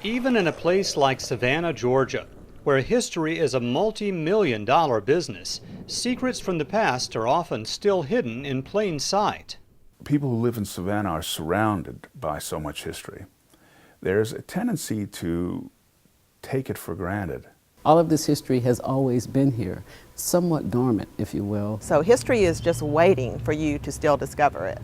Even in a place like Savannah, Georgia, where history is a multi-million-dollar business, secrets from the past are often still hidden in plain sight. People who live in Savannah are surrounded by so much history. There's a tendency to take it for granted. All of this history has always been here, somewhat dormant, if you will. So history is just waiting for you to still discover it.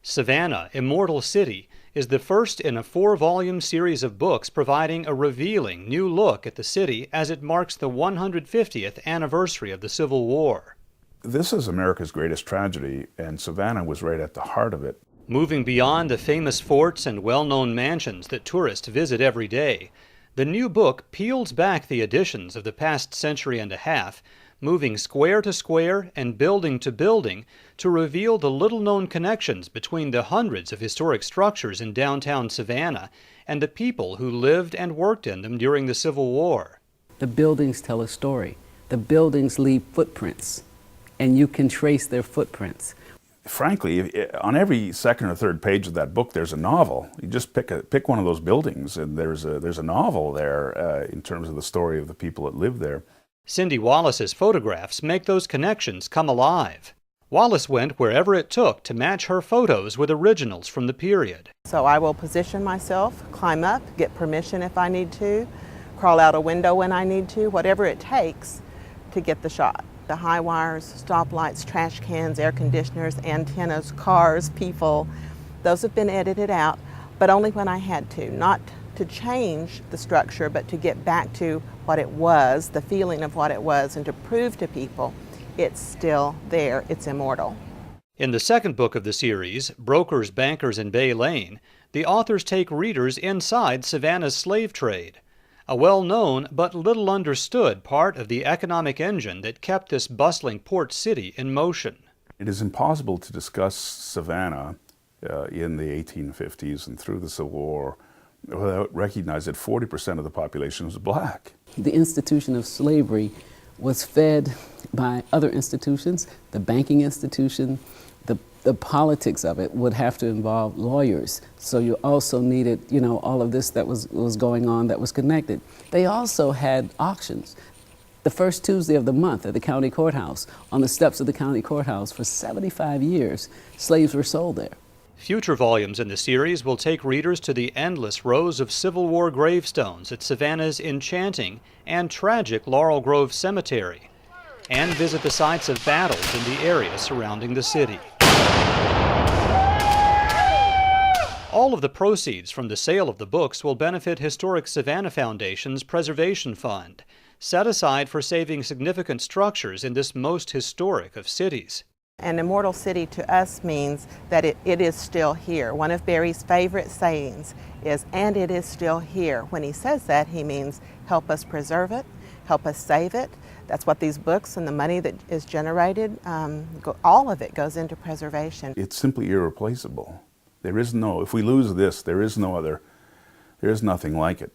Savannah, Immortal City, is the first in a 4-volume series of books providing a revealing new look at the city as it marks the 150th anniversary of the Civil War. This is America's greatest tragedy, and Savannah was right at the heart of it. Moving beyond the famous forts and well-known mansions that tourists visit every day, the new book peels back the additions of the past century and a half, moving square to square and building to building to reveal the little-known connections between the hundreds of historic structures in downtown Savannah and the people who lived and worked in them during the Civil War. The buildings tell a story. The buildings leave footprints, and you can trace their footprints. Frankly, on every second or third page of that book, there's a novel. You just pick one of those buildings, and there's a novel there in terms of the story of the people that live there. Cindy Wallace's photographs make those connections come alive. Wallace went wherever it took to match her photos with originals from the period. So I will position myself, climb up, get permission if I need to, crawl out a window when I need to, whatever it takes to get the shot. The high wires, stoplights, trash cans, air conditioners, antennas, cars, people, those have been edited out, but only when I had to, not to change the structure, but to get back to what it was, the feeling of what it was, and to prove to people it's still there, it's immortal. In the second book of the series, Brokers, Bankers, and Bay Lane, the authors take readers inside Savannah's slave trade, a well-known but little understood part of the economic engine that kept this bustling port city in motion. It is impossible to discuss Savannah in the 1850s and through the Civil War without recognizing that 40% of the population was black. The institution of slavery was fed by other institutions. The banking institution, the politics of it would have to involve lawyers. So you also needed, all of this that was going on that was connected. They also had auctions. The first Tuesday of the month at the county courthouse, on the steps of the county courthouse, for 75 years, slaves were sold there. Future volumes in the series will take readers to the endless rows of Civil War gravestones at Savannah's enchanting and tragic Laurel Grove Cemetery, and visit the sites of battles in the area surrounding the city. All of the proceeds from the sale of the books will benefit Historic Savannah Foundation's Preservation Fund, set aside for saving significant structures in this most historic of cities. An immortal city to us means that it is still here. One of Barry's favorite sayings is, "And it is still here." When he says that, he means help us preserve it, help us save it. That's what these books and the money that is generated, all of it goes into preservation. It's simply irreplaceable. If we lose this, there is nothing like it.